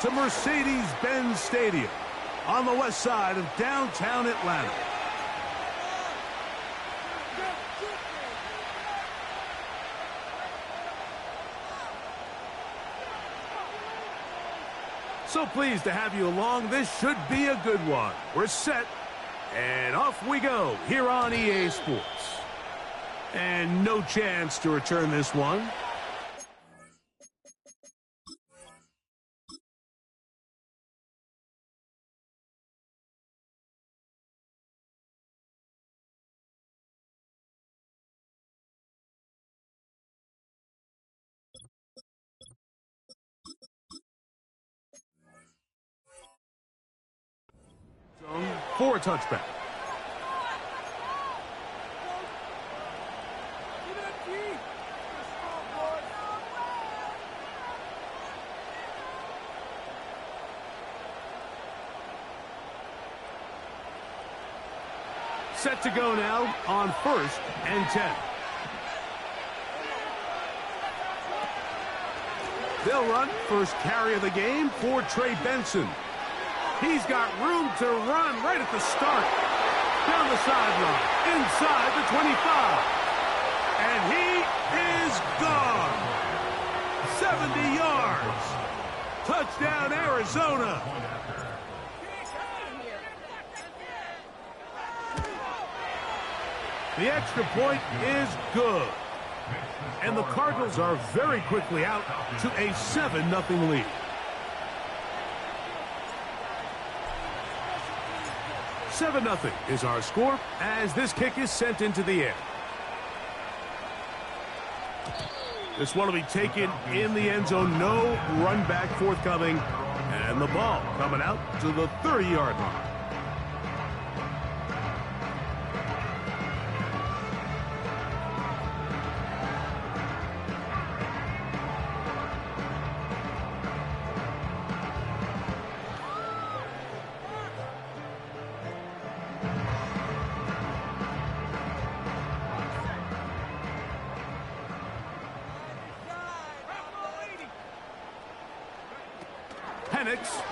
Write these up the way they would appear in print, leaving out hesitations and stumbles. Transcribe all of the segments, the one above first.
to Mercedes-Benz Stadium on the west side of downtown Atlanta. So pleased to have you along. This should be a good one. We're set, and off we go here on EA Sports. And no chance to return this one. For a touchback. Set to go now on 1st and 10. They'll run first carry of the game for Trey Benson. He's got room to run right at the start. Down the sideline, inside the 25. And he is gone. 70 yards. Touchdown, Arizona. The extra point is good. And the Cardinals are very quickly out to a 7-0 lead. 7-0 is our score as this kick is sent into the air. This one will be taken in the end zone. No run back forthcoming. And the ball coming out to the 30-yard line.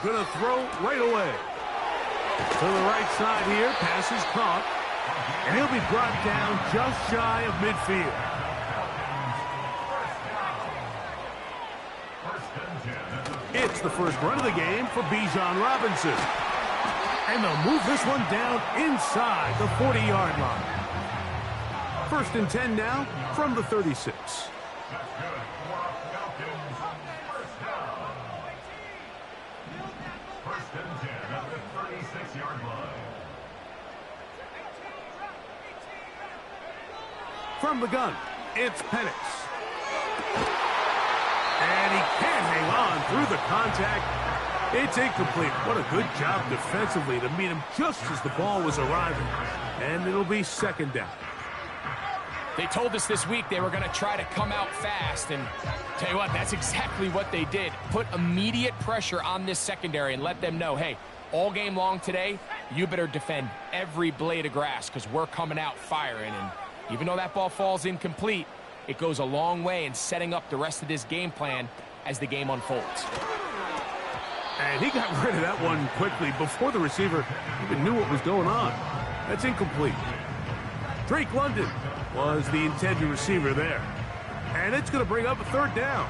Gonna throw right away. To the right side here, pass is caught. And he'll be brought down just shy of midfield. It's the first run of the game for Bijan Robinson. And they'll move this one down inside the 40-yard line. 1st and 10 now from the 36. From the gun, it's Penix. And he can't hang on through the contact. It's incomplete. What a good job defensively to meet him just as the ball was arriving. And it'll be 2nd down. They told us this week they were going to try to come out fast. And tell you what, that's exactly what they did. Put immediate pressure on this secondary and let them know, hey, all game long today, you better defend every blade of grass because we're coming out firing. And even though that ball falls incomplete, it goes a long way in setting up the rest of this game plan as the game unfolds. And he got rid of that one quickly before the receiver even knew what was going on. That's incomplete. Drake London was the intended receiver there. And it's going to bring up a 3rd down.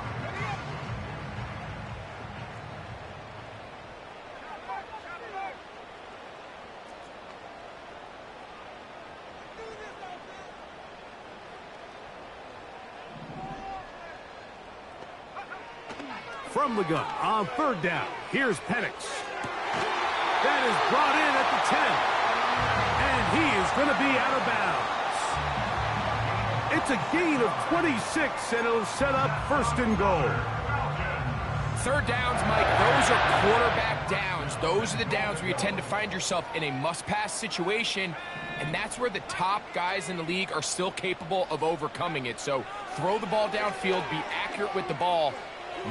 From the gun on 3rd down. Here's Penix. That is brought in at the 10. And he is going to be out of bounds. It's a gain of 26, and it'll set up 1st and goal. 3rd downs, Mike, those are quarterback downs. Those are the downs where you tend to find yourself in a must-pass situation, and that's where the top guys in the league are still capable of overcoming it. So throw the ball downfield, be accurate with the ball.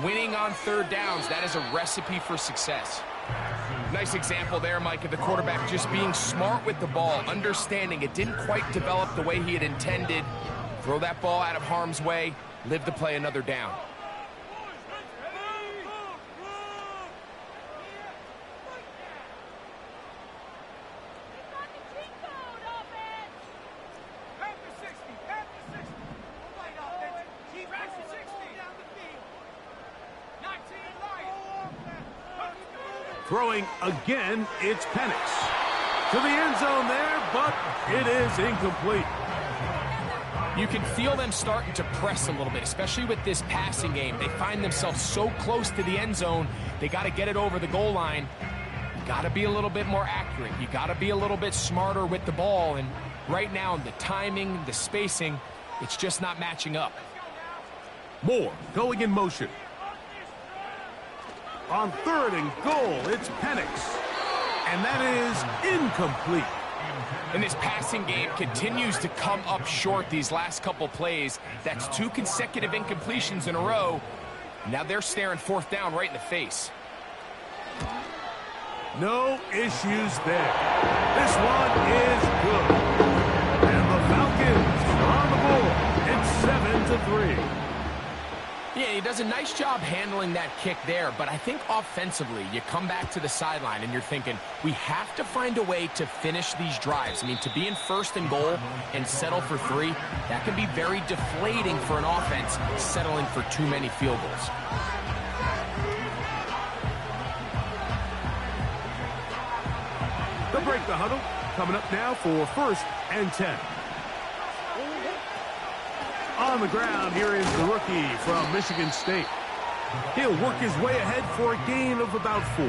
Winning on 3rd downs, that is a recipe for success. Nice example there, Mike, of the quarterback just being smart with the ball, understanding it didn't quite develop the way he had intended. Throw that ball out of harm's way, live to play another down. Throwing again, it's Penix. To the end zone there, but it is incomplete. You can feel them starting to press a little bit, especially with this passing game. They find themselves so close to the end zone, they got to get it over the goal line. You got to be a little bit more accurate. You got to be a little bit smarter with the ball. And right now, the timing, the spacing, it's just not matching up. Moore going in motion. On 3rd and goal, it's Penix. And that is incomplete. And this passing game continues to come up short these last couple plays. That's 2 consecutive incompletions in a row. Now they're staring 4th down right in the face. No issues there. This one is good. And the Falcons are on the board. It's 7-3. Yeah, he does a nice job handling that kick there, but I think offensively, you come back to the sideline and you're thinking, we have to find a way to finish these drives. I mean, to be in 1st and goal and settle for 3, that can be very deflating for an offense settling for too many field goals. They'll break the huddle. Coming up now for 1st and 10. On the ground, here is the rookie from Michigan State. He'll work his way ahead for a gain of about 4.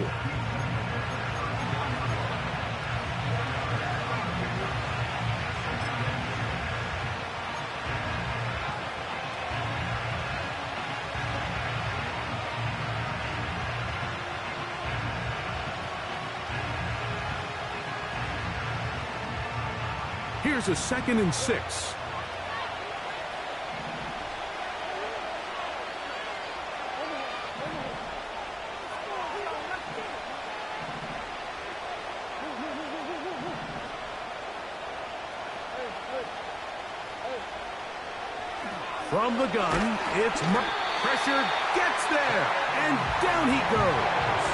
Here's a 2nd and 6. From the gun, it's pressure, gets there, and down he goes.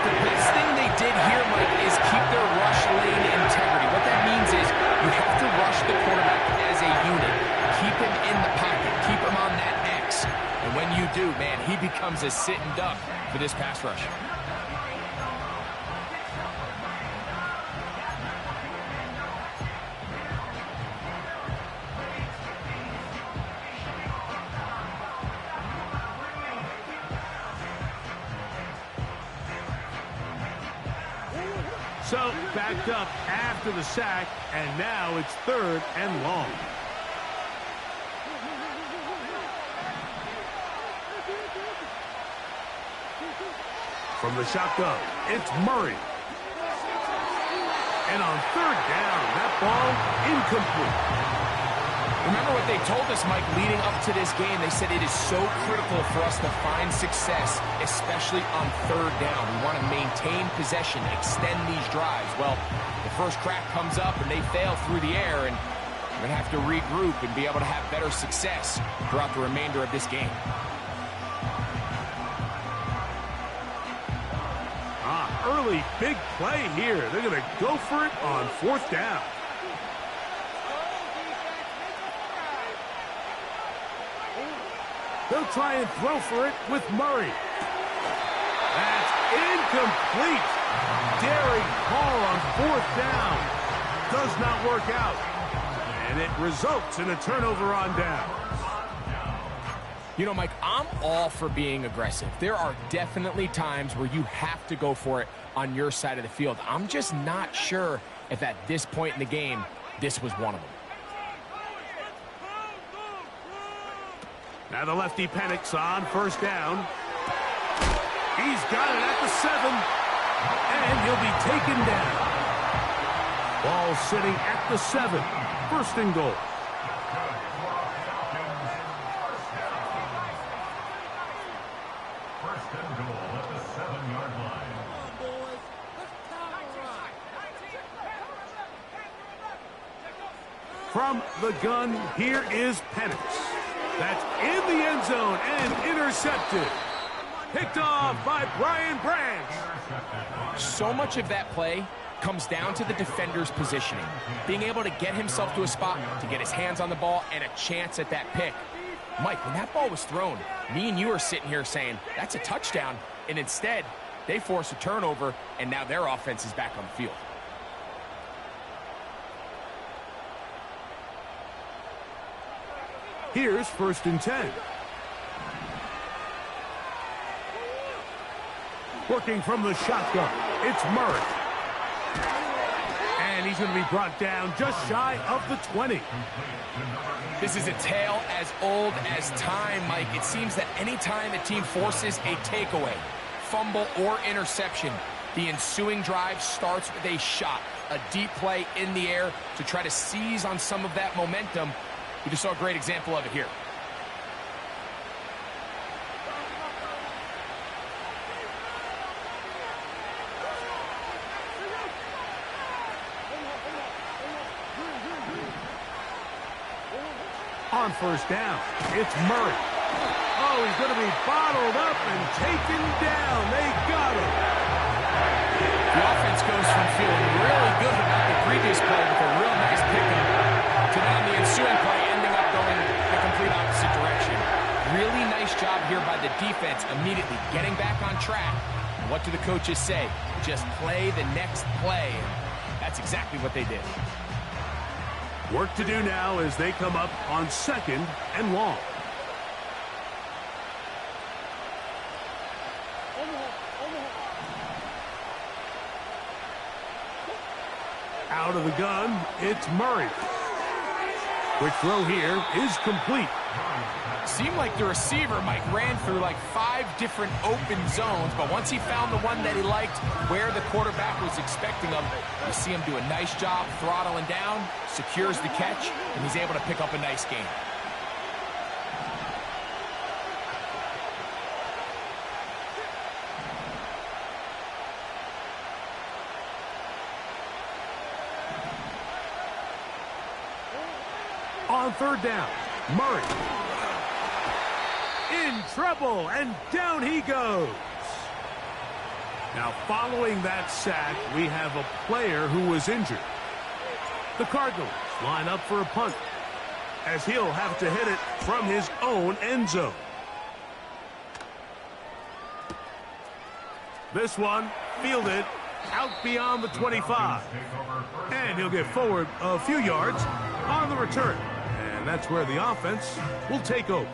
The best thing they did here, Mike, is keep their rush lane integrity. What that means is you have to rush the quarterback as a unit. Keep him in the pocket. Keep him on that X. And when you do, man, he becomes a sitting duck for this pass rush. So, backed up after the sack, and now it's 3rd and long. From the shotgun, it's Murray. And on 3rd down, that ball incomplete. Remember what they told us, Mike, leading up to this game. They said it is so critical for us to find success, especially on 3rd down. We want to maintain possession, extend these drives. Well, the first crack comes up and they fail through the air, and we're going to have to regroup and be able to have better success throughout the remainder of this game. Early big play here. They're going to go for it on 4th down. They'll try and throw for it with Murray. That's incomplete. Daring call on 4th down. Does not work out. And it results in a turnover on down. You know, Mike, I'm all for being aggressive. There are definitely times where you have to go for it on your side of the field. I'm just not sure if at this point in the game, this was one of them. Now the lefty Penix on 1st down. He's got it at the 7. And he'll be taken down. Ball sitting at the 7. 1st and goal. From the gun, here is Penix. That's in the end zone and intercepted. Picked off by Brian Branch. So much of that play comes down to the defender's positioning. Being able to get himself to a spot, to get his hands on the ball, and a chance at that pick. Mike, when that ball was thrown, me and you are sitting here saying, that's a touchdown. And instead, They force a turnover, and now their offense is back on the field. Here's 1st and 10. Working from the shotgun, it's Murray. And he's going to be brought down just shy of the 20. This is a tale as old as time, Mike. It seems that any time a team forces a takeaway, fumble, or interception, the ensuing drive starts with a shot, a deep play in the air to try to seize on some of that momentum. We just saw a great example of it here. On 1st down, it's Murray. Oh, he's going to be bottled up and taken down. They got him. The offense goes from feeling really good about the previous play with a real nice pickup to then the ensuing play ending up going the complete opposite direction. Really nice job here by the defense immediately getting back on track. And what do the coaches say? Just play the next play. That's exactly what they did. Work to do now as they come up on 2nd and long. Out of the gun, it's Murray. Quick throw here is complete. Seemed like the receiver, Mike, ran through like 5 different open zones, but once he found the one that he liked where the quarterback was expecting him, you see him do a nice job throttling down, secures the catch, and he's able to pick up a nice gain. On 3rd down, Murray. In trouble, and down he goes. Now, following that sack, we have a player who was injured. The Cardinals line up for a punt, as he'll have to hit it from his own end zone. This one fielded out beyond the 25. And he'll get forward a few yards on the return. And that's where the offense will take over.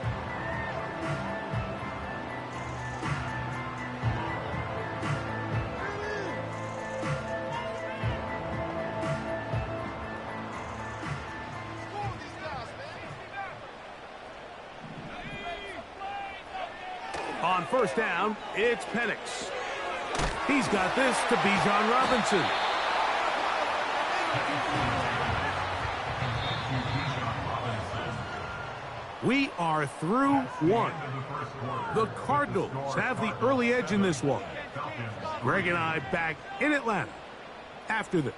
On 1st down, it's Penix. He's got this to Bijan Robinson. We are through 1. The Cardinals have the early edge in this one. Greg and I back in Atlanta after this.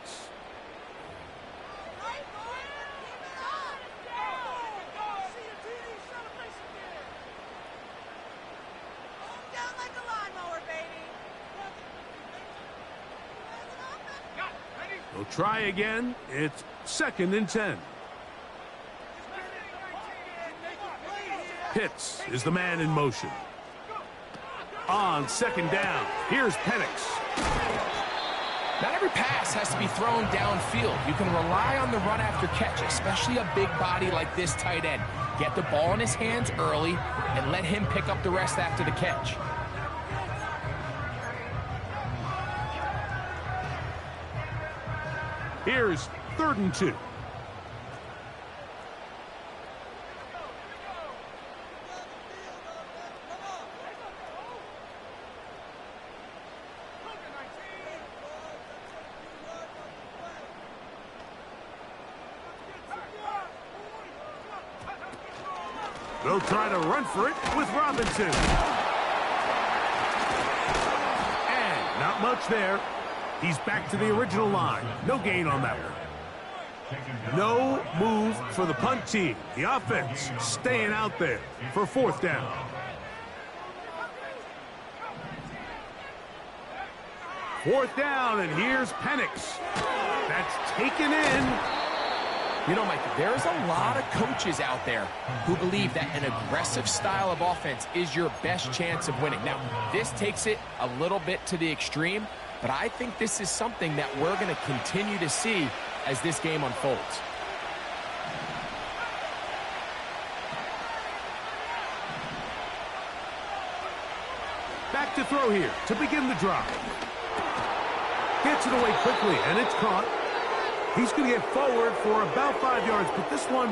They'll try again. It's 2nd and 10. Pitts is the man in motion. On 2nd down, here's Penix. Not every pass has to be thrown downfield. You can rely on the run after catch, especially a big body like this tight end. Get the ball in his hands early and let him pick up the rest after the catch. Here's 3rd and 2. They'll try to run for it with Robinson. And not much there. He's back to the original line. No gain on that one. No move for the punt team. The offense staying out there for 4th down. Fourth down, and here's Penix. That's taken in. You know, Mike, there's a lot of coaches out there who believe that an aggressive style of offense is your best chance of winning. Now, this takes it a little bit to the extreme, but I think this is something that we're going to continue to see as this game unfolds. Back to throw here to begin the drive. Gets it away quickly, and it's caught. He's going to get forward for about 5 yards, but this one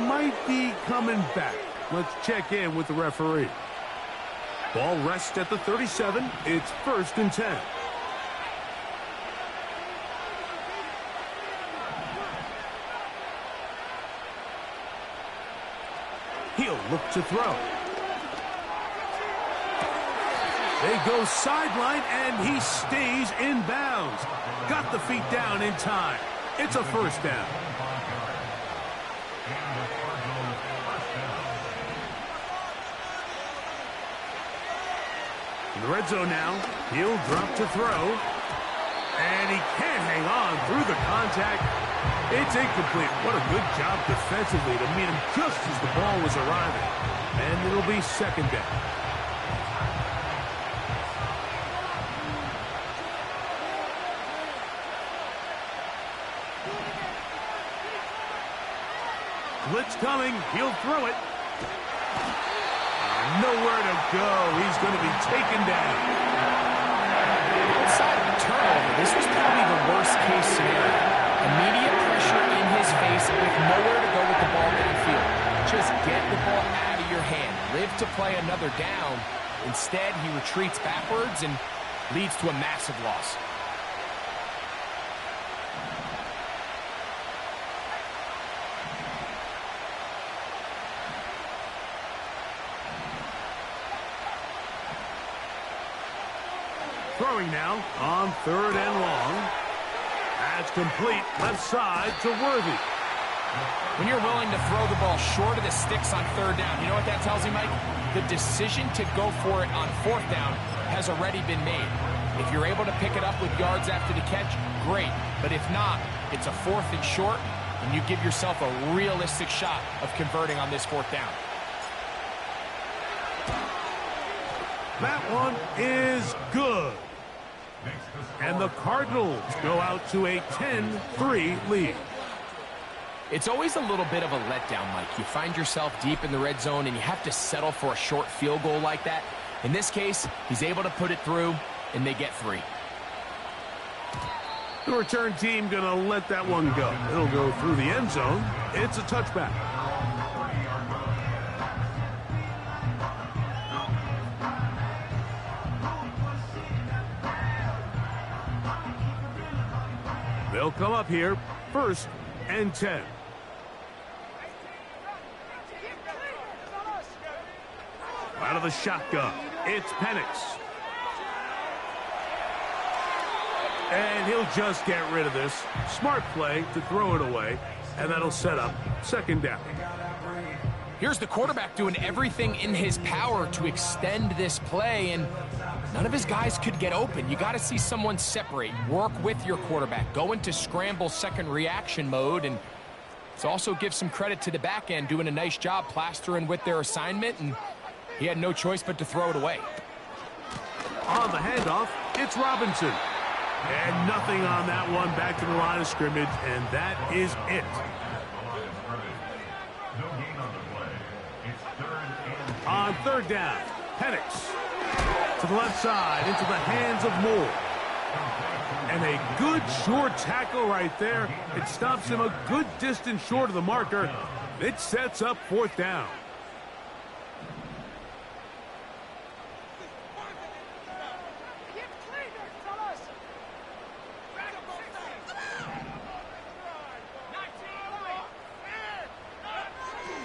might be coming back. Let's check in with the referee. Ball rests at the 37. It's 1st and 10. He'll look to throw. They go sideline, and he stays in bounds. Got the feet down in time. It's a 1st down. In the red zone now, he'll drop to throw. And he can't hang on through the contact. It's incomplete. What a good job defensively to meet him just as the ball was arriving. And it'll be 2nd down. Blitz coming. He'll throw it. Nowhere to go. He's going to be taken down. Outside of the turnover, this was probably the worst-case scenario. Immediate pressure in his face with nowhere to go with the ball downfield. Just get the ball out of your hand. Live to play another down. Instead, he retreats backwards and leads to a massive loss. Throwing now on 3rd and long. That's complete. Left side to Worthy. When you're willing to throw the ball short of the sticks on 3rd down, you know what that tells you, Mike? The decision to go for it on 4th down has already been made. If you're able to pick it up with yards after the catch, great. But if not, it's a 4th and short, and you give yourself a realistic shot of converting on this 4th down. That one is good. And the Cardinals go out to a 10-3 lead. It's always a little bit of a letdown, Mike. You find yourself deep in the red zone, and you have to settle for a short field goal like that. In this case, he's able to put it through, and they get 3. The return team going to let that one go. It'll go through the end zone. It's a touchback. They'll come up here, 1st and 10. Out of the shotgun, it's Penix. And he'll just get rid of this. Smart play to throw it away, and that'll set up 2nd down. Here's the quarterback doing everything in his power to extend this play, and none of his guys could get open. You got to see someone separate, work with your quarterback, go into scramble second reaction mode, and it also gives some credit to the back end doing a nice job plastering with their assignment, and he had no choice but to throw it away. On the handoff, it's Robinson. And nothing on that one, back to the line of scrimmage, and that is it. On 3rd down, Penix to the left side into the hands of Moore. And a good short tackle right there. It stops him a good distance short of the marker. It sets up 4th down.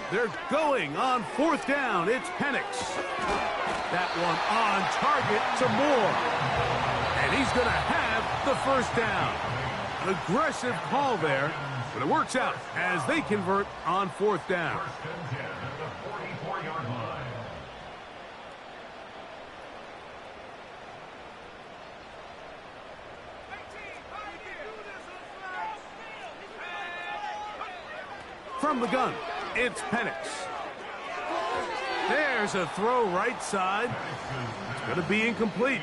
They're going on 4th down. It's Penix. That one on target to Moore. And he's going to have the 1st down. An aggressive call there, but it works out as they convert on 4th down. From the gun, it's Penix. There's a throw right side. It's going to be incomplete.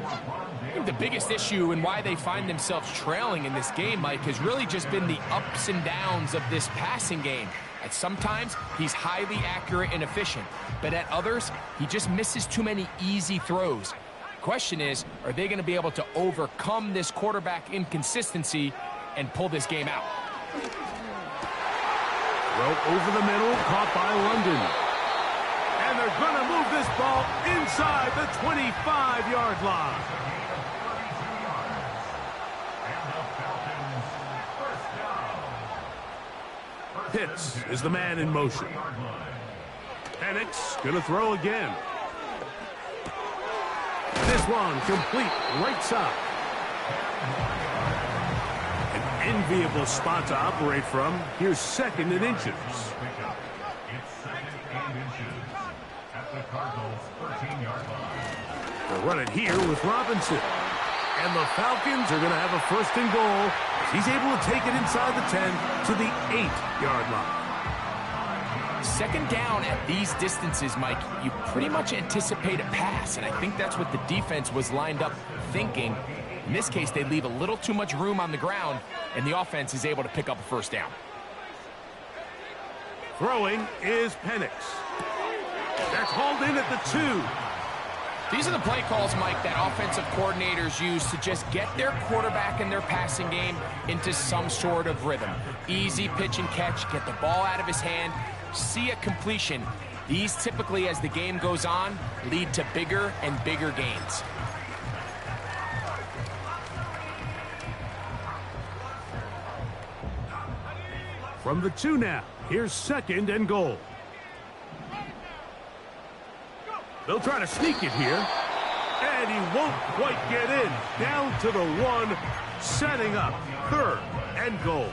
I think the biggest issue and why they find themselves trailing in this game, Mike, has really just been the ups and downs of this passing game. At sometimes, he's highly accurate and efficient, but at others, he just misses too many easy throws. Question is, are they going to be able to overcome this quarterback inconsistency and pull this game out? Well, over the middle, caught by London. And they're going to move this ball inside the 25-yard line. Pitts is the man in motion. Penix going to throw again. This one complete right side. An enviable spot to operate from. Here's 2nd and inches. They'll run it here with Robinson. And the Falcons are going to have a 1st and goal. He's able to take it inside the 10 to the 8-yard line. 2nd down at these distances, Mike, you pretty much anticipate a pass, and I think that's what the defense was lined up thinking. In this case, they leave a little too much room on the ground, and the offense is able to pick up a 1st down. Throwing is Penix. That's hauled in at the 2. These are the play calls, Mike, that offensive coordinators use to just get their quarterback and their passing game into some sort of rhythm. Easy pitch and catch, get the ball out of his hand, see a completion. These typically, as the game goes on, lead to bigger and bigger gains. From the 2 now, here's 2nd and goal. They'll try to sneak it here. And he won't quite get in. Down to the 1, setting up 3rd and goal.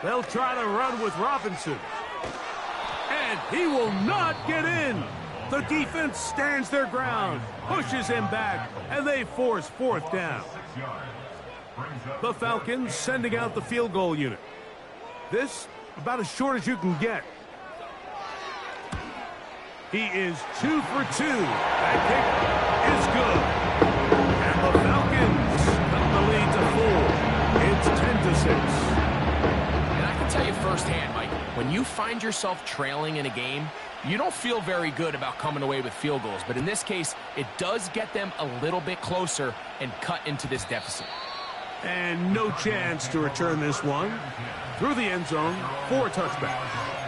They'll try to run with Robinson. And he will not get in. The defense stands their ground, pushes him back, and they force 4th down. The Falcons sending out the field goal unit. This about as short as you can get. He is 2 for 2. That kick is good. And the Falcons cut the lead to 4. It's 10-6. Tell you firsthand, Mike, when you find yourself trailing in a game, you don't feel very good about coming away with field goals. But in this case, it does get them a little bit closer and cut into this deficit. And no chance to return this one. Through the end zone, 4 touchbacks.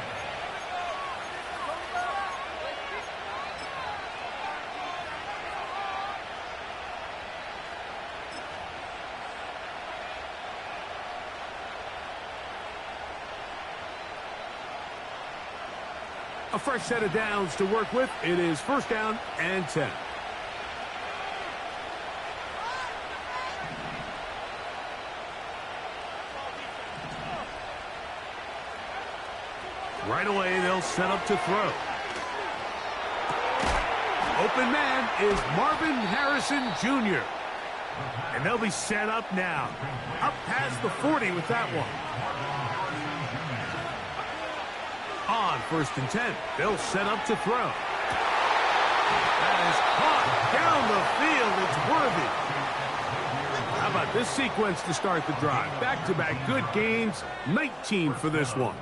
A fresh set of downs to work with. It is 1st down and 10. Right away, they'll set up to throw. Open man is Marvin Harrison Jr. And they'll be set up now. Up past the 40 with that one. On 1st and 10, they'll set up to throw. That is caught down the field. It's worthy. How about this sequence to start the drive? Back-to-back good gains, 19 for this one.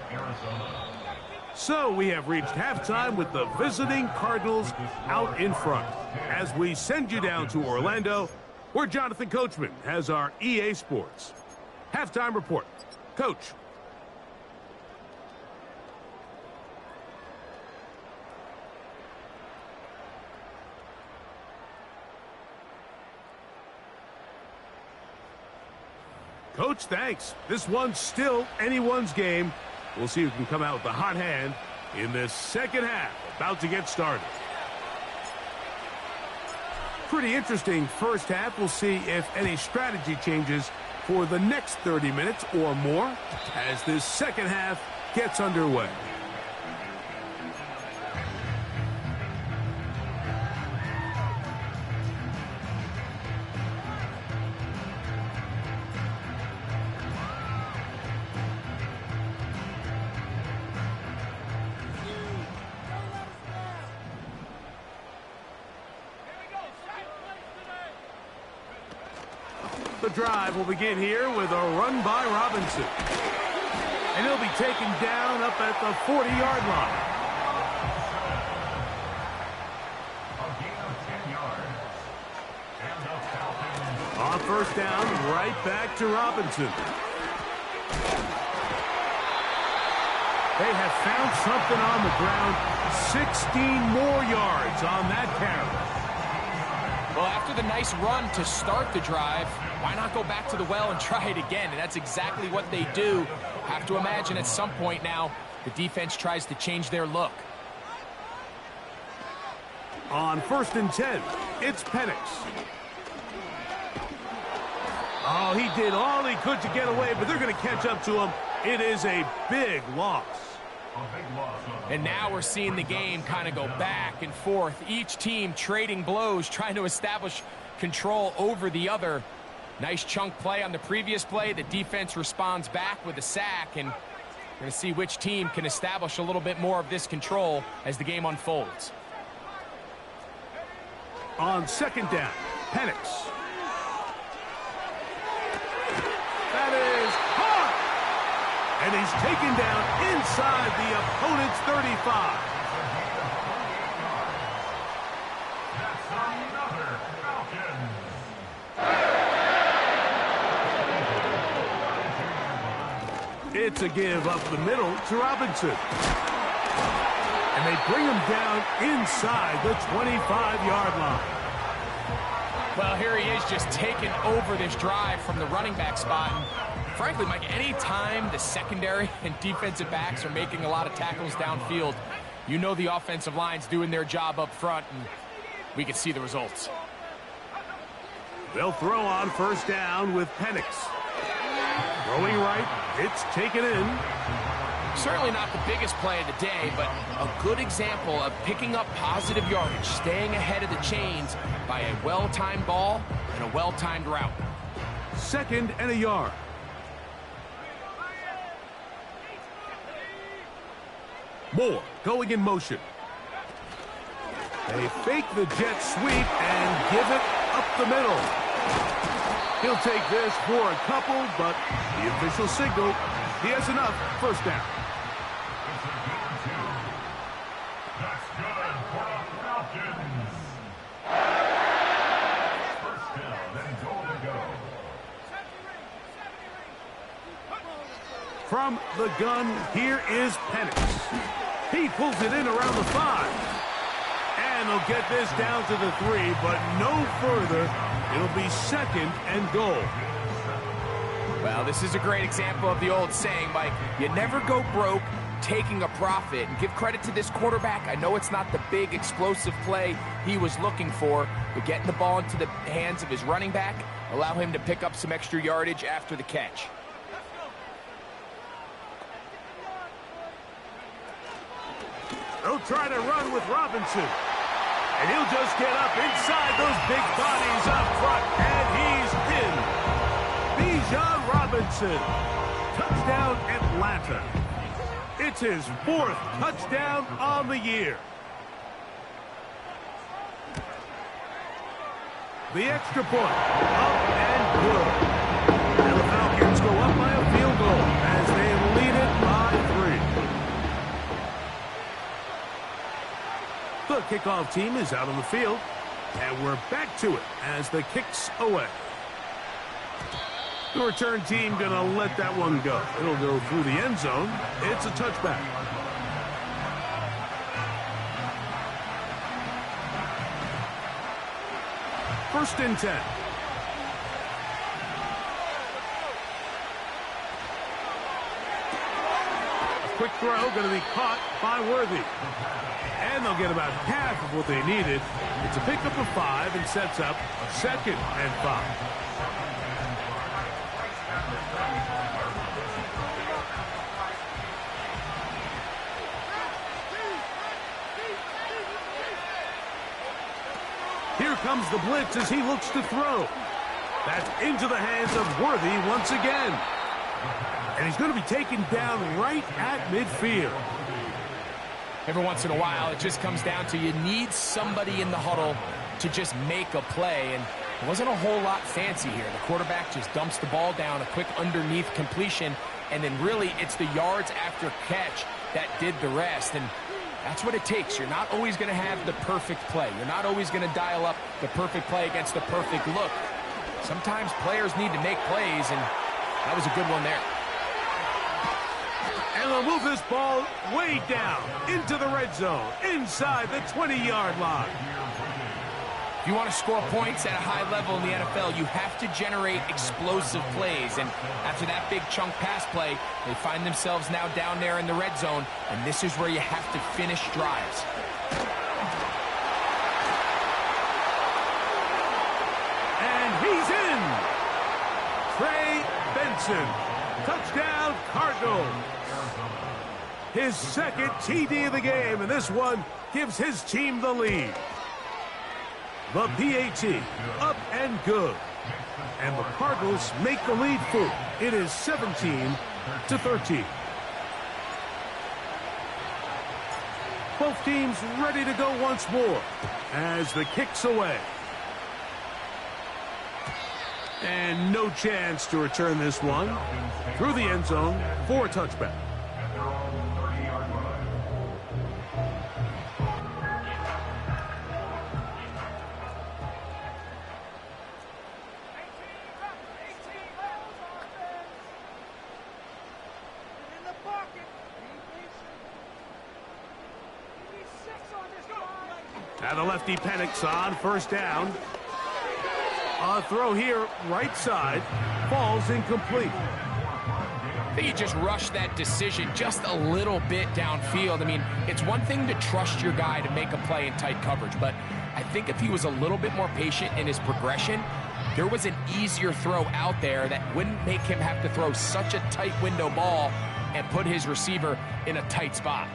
So we have reached halftime with the visiting Cardinals out in front. As we send you down to Orlando, where Jonathan Coachman has our EA Sports halftime report. Coach. Coach, thanks. This one's still anyone's game. We'll see who can come out with the hot hand in this 2nd half. About to get started. Pretty interesting first half. We'll see if any strategy changes for the next 30 minutes or more as this second half gets underway. The drive will begin here with a run by Robinson. And he'll be taken down up at the 40-yard line. On first down, right back to Robinson. They have found something on the ground. 16 more yards on that carry. Well, after the nice run to start the drive, why not go back to the well and try it again? And that's exactly what they do. Have to imagine at some point now, the defense tries to change their look. On 1st and 10, it's Penix. Oh, he did all he could to get away, but they're going to catch up to him. It is a big loss. And now we're seeing the game kind of go back and forth. Each team trading blows, trying to establish control over the other. Nice chunk play on the previous play. The defense responds back with a sack, and we're going to see which team can establish a little bit more of this control as the game unfolds. On 2nd down, Penix. That is hard. And he's taken down inside the opponent's 35. It's a give up the middle to Robinson. And they bring him down inside the 25-yard line. Well, here he is just taking over this drive from the running back spot. And frankly, Mike, any time the secondary and defensive backs are making a lot of tackles downfield, you know the offensive line's doing their job up front, and we can see the results. They'll throw on 1st down with Penix. Throwing right, it's taken in. Certainly not the biggest play of the day, but a good example of picking up positive yardage, staying ahead of the chains by a well-timed ball and a well-timed route. 2nd and a yard. Moore going in motion. They fake the jet sweep and give it up the middle. He'll take this for a couple, but the official signal, he has enough. 1st down. That's good for the Falcons. 1st down and goal to go. From the gun, here is Penix. He pulls it in around the 5. And they'll get this down to the 3, but no further. It'll be 2nd and goal. Well, this is a great example of the old saying, Mike, you never go broke taking a profit. And give credit to this quarterback. I know it's not the big explosive play he was looking for, but getting the ball into the hands of his running back, allow him to pick up some extra yardage after the catch. They'll try to run with Robinson. And he'll just get up inside those big bodies up front. And he's in. Bijan Robinson. Touchdown, Atlanta. It's his 4th touchdown on the year. The extra point. Up and good. And the Falcons go up by a field goal as they lead it by 3. The kickoff team is out on the field, and we're back to it as the kick's away. The return team going to let that one go. It'll go through the end zone. It's a touchback. First and 10. quick throw going to be caught by Worthy. And they'll get about half of what they needed. It's a pickup of 5 and sets up 2nd and 5. Here comes the blitz as he looks to throw. That's into the hands of Worthy once again. And he's going to be taken down right at midfield. Every once in a while, it just comes down to you need somebody in the huddle to just make a play. And it wasn't a whole lot fancy here. The quarterback just dumps the ball down, a quick underneath completion, and then really it's the yards after catch that did the rest. And that's what it takes. You're not always going to have the perfect play. You're not always going to dial up the perfect play against the perfect look. Sometimes players need to make plays, and that was a good one there. And they'll move this ball way down into the red zone, inside the 20-yard line. If you want to score points at a high level in the NFL, you have to generate explosive plays. And after that big chunk pass play, they find themselves now down there in the red zone, and this is where you have to finish drives. And he's in. Trey Benson. Touchdown, Cardinals. His 2nd TD of the game, and this one gives his team the lead. The PAT, up and good. And the Cardinals make the lead full. It is 17-13. Both teams ready to go once more as the kick's away. And no chance to return this one through the end zone for a touchback. Now the lefty Penix on 1st down. A throw here, right side, falls incomplete. I think he just rushed that decision just a little bit downfield. I mean, it's one thing to trust your guy to make a play in tight coverage, but I think if he was a little bit more patient in his progression, there was an easier throw out there that wouldn't make him have to throw such a tight window ball and put his receiver in a tight spot.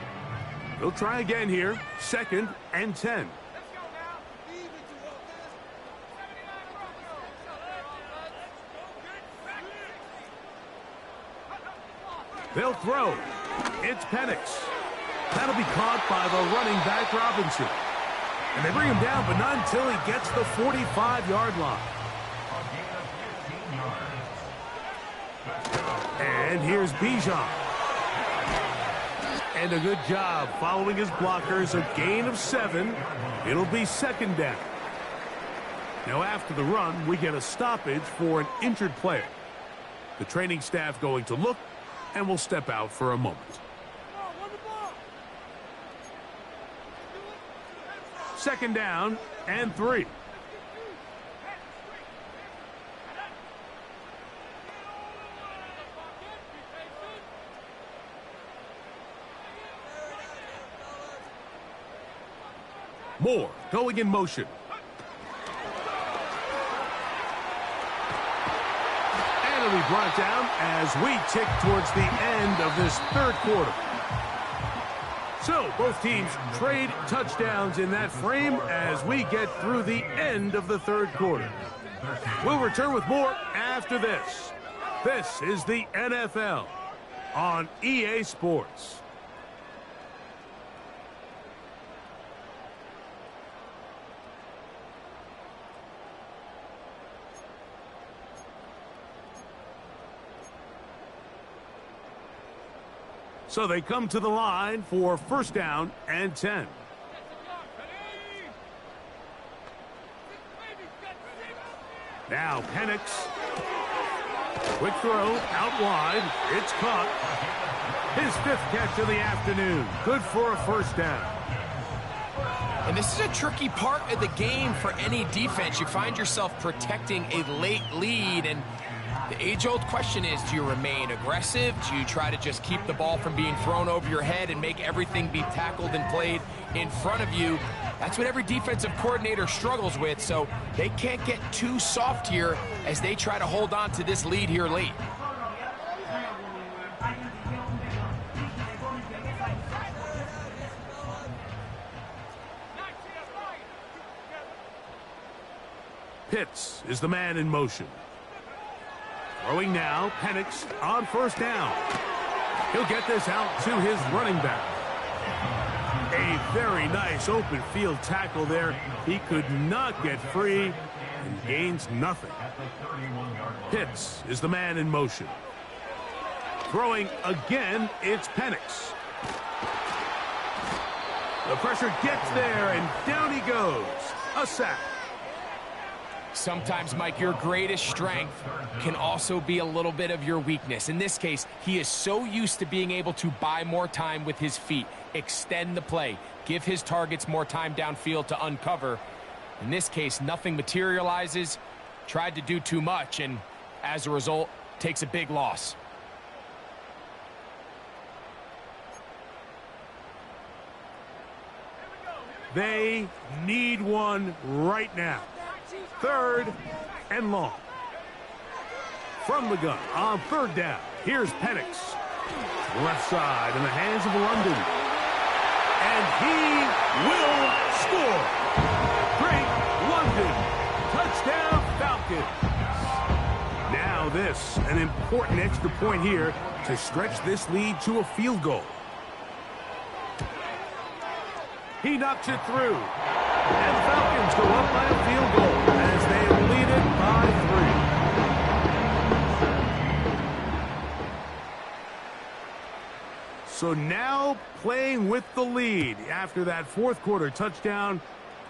They'll try again here, 2nd and 10. They'll throw. It's Penix. That'll be caught by the running back Robinson. And they bring him down, but not until he gets the 45-yard line. And here's Bijan. And a good job following his blockers, a gain of 7. It'll be 2nd down. Now after the run, we get a stoppage for an injured player. The training staff going to look and will step out for a moment. 2nd down and 3. Moore going in motion. And it'll be brought down as we tick towards the end of this 3rd quarter. So both teams trade touchdowns in that frame as we get through the end of the 3rd quarter. We'll return with more after this. This is the NFL on EA Sports. So they come to the line for 1st down and 10. Now Penix. Quick throw out wide. It's caught. His 5th catch of the afternoon. Good for a 1st down. And this is a tricky part of the game for any defense. You find yourself protecting a late lead, and The age-old question is, do you remain aggressive? Do you try to just keep the ball from being thrown over your head and make everything be tackled and played in front of you? That's what every defensive coordinator struggles with, so they can't get too soft here as they try to hold on to this lead here late. Pitts is the man in motion. Throwing now, Penix on first down. He'll get this out to his running back. A very nice open field tackle there. He could not get free and gains nothing. Pitts is the man in motion. Throwing again, it's Penix. The pressure gets there, and down he goes. A sack. Sometimes, Mike, your greatest strength can also be a little bit of your weakness. In this case, he is so used to being able to buy more time with his feet, extend the play, give his targets more time downfield to uncover. In this case, nothing materializes, tried to do too much, and as a result, takes a big loss. They need one right now. 3rd and long. From the gun on 3rd down. Here's Penix. Left side in the hands of London. And he will score. Great London. Touchdown Falcons. Now this, an important extra point here to stretch this lead to a field goal. He knocks it through. And the Falcons go up by a field goal as they lead it by 3. So now playing with the lead after that 4th quarter touchdown.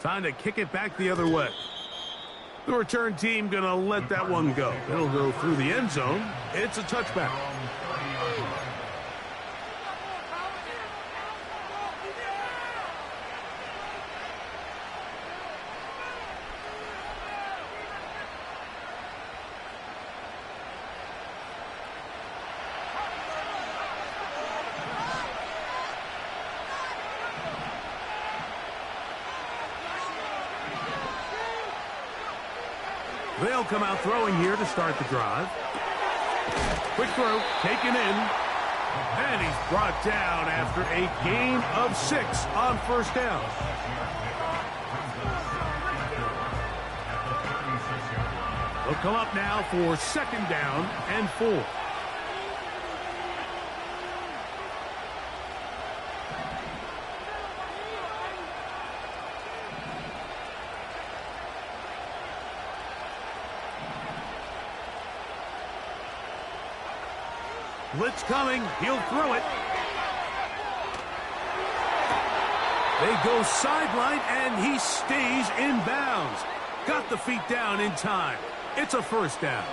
Time to kick it back the other way. The return team going to let that one go. It'll go through the end zone. It's a touchback. They'll come out throwing here to start the drive. Quick throw, taken in. And he's brought down after a gain of 6 on first down. They'll come up now for 2nd down and 4. Blitz coming. He'll throw it. They go sideline, and he stays in bounds. Got the feet down in time. It's a 1st down.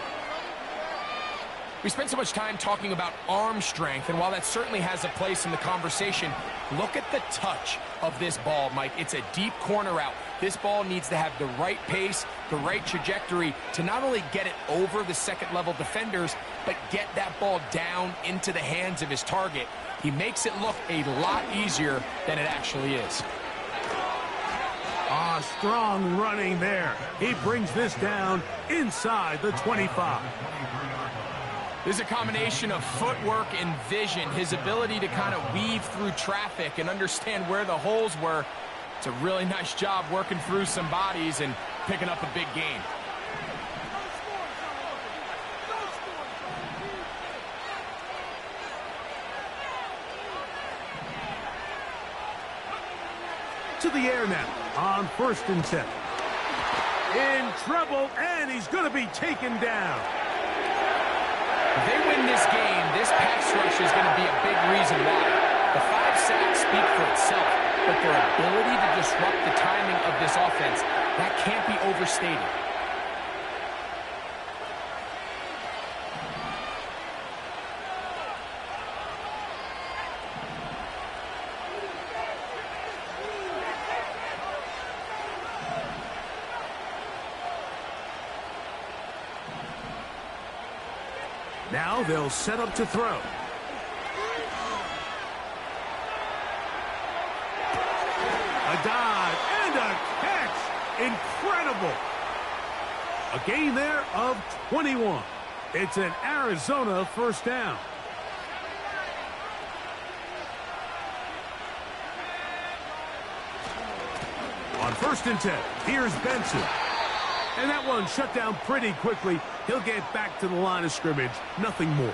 We spent so much time talking about arm strength, and while that certainly has a place in the conversation, look at the touch of this ball, Mike. It's a deep corner route. This ball needs to have the right pace, the right trajectory to not only get it over the second-level defenders, but get that ball down into the hands of his target. He makes it look a lot easier than it actually is. Strong running there. He brings this down inside the 25. There's a combination of footwork and vision, his ability to kind of weave through traffic and understand where the holes were. It's a really nice job working through some bodies and picking up a big gain. To the air now on 1st and 10. In trouble, and he's going to be taken down. If they win this game, this pass rush is going to be a big reason why. The 5 sacks speak for itself, but their ability to disrupt the timing of this offense, that can't be overstated. Now they'll set up to throw. A dive and a catch. Incredible. A gain there of 21. It's an Arizona first down. On 1st and 10, here's Benson. And that one shut down pretty quickly. He'll get back to the line of scrimmage. Nothing more.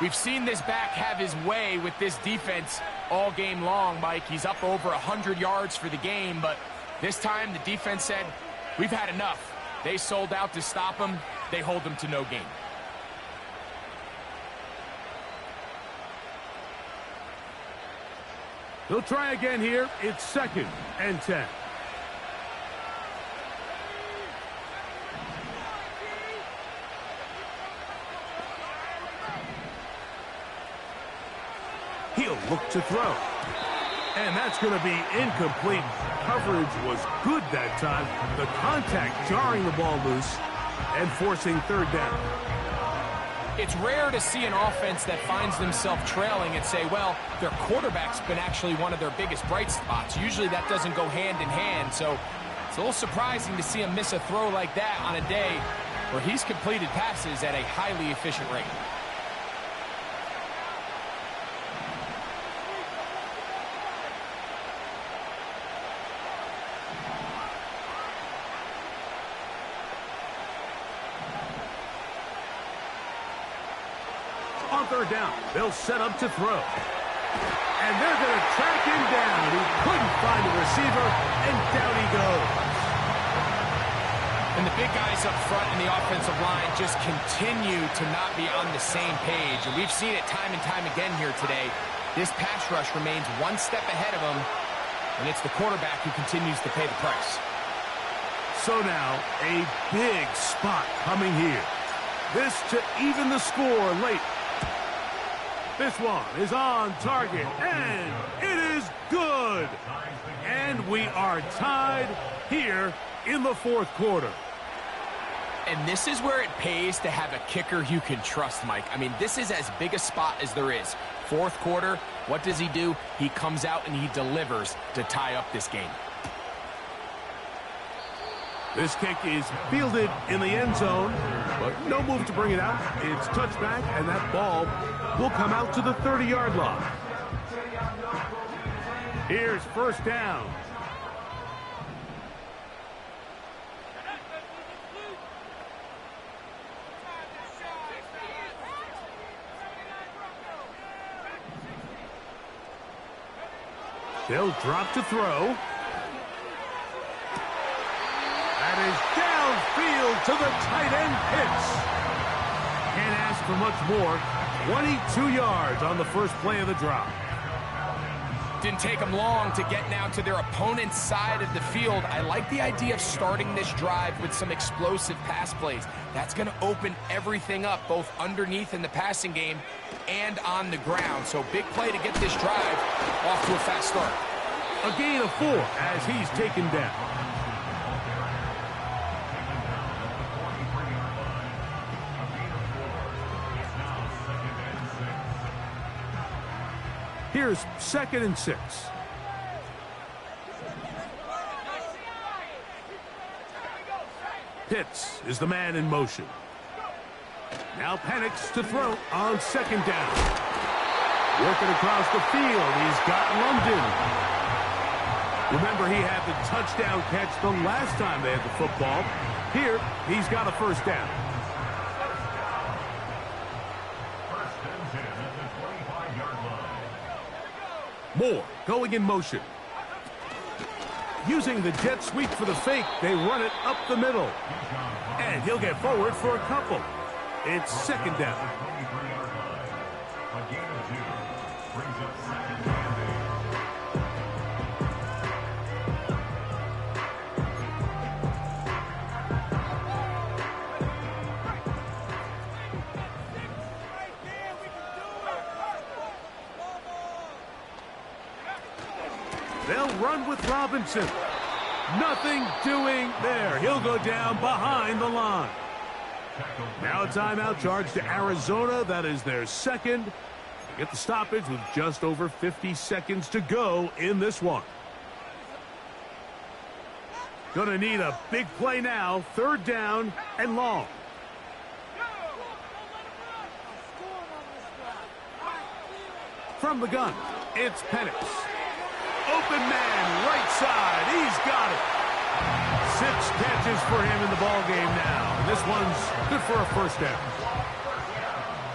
We've seen this back have his way with this defense all game long, Mike. He's up over 100 yards for the game, but this time the defense said, we've had enough. They sold out to stop him. They hold him to no gain. He'll try again here. It's 2nd and 10. He'll look to throw. And that's going to be incomplete. Coverage was good that time. The contact jarring the ball loose and forcing 3rd down. It's rare to see an offense that finds themselves trailing and say, well, their quarterback's been actually one of their biggest bright spots. Usually that doesn't go hand in hand, so it's a little surprising to see him miss a throw like that on a day where he's completed passes at a highly efficient rate. On 3rd down, they'll set up to throw. And they're going to track him down. He couldn't find a receiver, and down he goes. And the big guys up front in the offensive line just continue to not be on the same page. And we've seen it time and time again here today. This pass rush remains one step ahead of him, and it's the quarterback who continues to pay the price. So now, a big spot coming here. This to even the score late. This one is on target, and it is good. And we are tied here in the 4th quarter. And this is where it pays to have a kicker you can trust, Mike. I mean, this is as big a spot as there is. 4th quarter, what does he do? He comes out and he delivers to tie up this game. This kick is fielded in the end zone, but no move to bring it out. It's touchback, and that ball will come out to the 30-yard line. Here's 1st down. They'll drop to throw. That is downfield to the tight end Pitts. Can't ask for much more. 22 yards on the first play of the drop. Didn't take them long to get now to their opponent's side of the field. I like the idea of starting this drive with some explosive pass plays. That's going to open everything up, both underneath in the passing game and on the ground. So big play to get this drive off to a fast start. A gain of 4 as he's taken down. Here's 2nd and 6. Pitts is the man in motion. Now panics to throw on 2nd down. Working across the field, he's got London. Remember, he had the touchdown catch the last time they had the football. Here, he's got a 1st down. Moore going in motion. Using the jet sweep for the fake, they run it up the middle. And he'll get forward for a couple. It's 2nd down. They'll run with Robinson. Nothing doing there. He'll go down behind the line. Now a timeout charge to Arizona. That is their second. Get the stoppage with just over 50 seconds to go in this one. Gonna need a big play now. Third down and long. From the gun, it's Penix. Open man, right side. He's got it. 6 catches for him in the ball game now. And this one's good for a first down.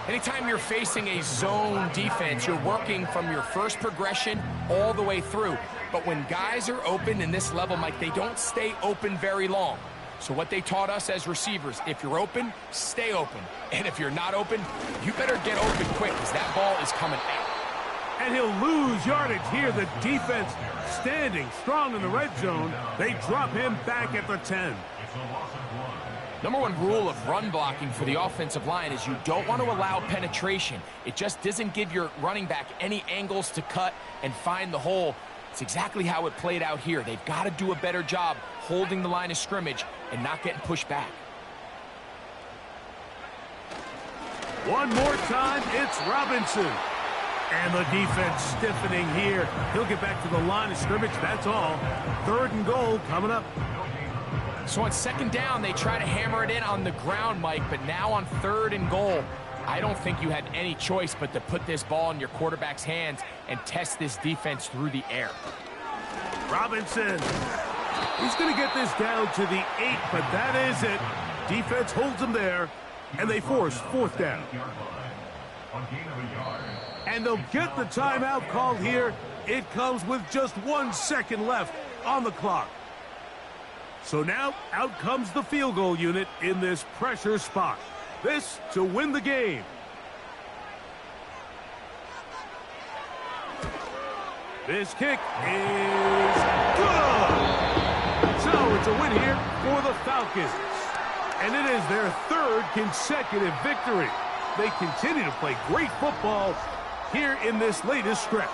Anytime you're facing a zone defense, you're working from your first progression all the way through. But when guys are open in this level, Mike, they don't stay open very long. So what they taught us as receivers, if you're open, stay open. And if you're not open, you better get open quick because that ball is coming out. And he'll lose yardage here. The defense standing strong in the red zone. They drop him back at the 10. Number one rule of run blocking for the offensive line is you don't want to allow penetration. It just doesn't give your running back any angles to cut and find the hole. It's exactly how it played out here. They've got to do a better job holding the line of scrimmage and not getting pushed back. One more time, it's Robinson. And the defense stiffening here. He'll get back to the line of scrimmage, that's all. 3rd and goal coming up. So on 2nd down, they try to hammer it in on the ground, Mike, but now on 3rd and goal, I don't think you had any choice but to put this ball in your quarterback's hands and test this defense through the air. Robinson. He's going to get this down to the 8, but that is it. Defense holds him there, and they force 4th down. And they'll get the timeout called here. It comes with just 1 second left on the clock. So now, out comes the field goal unit in this pressure spot. This to win the game. This kick is good. So it's a win here for the Falcons. And it is their 3rd consecutive victory. They continue to play great football here in this latest stretch.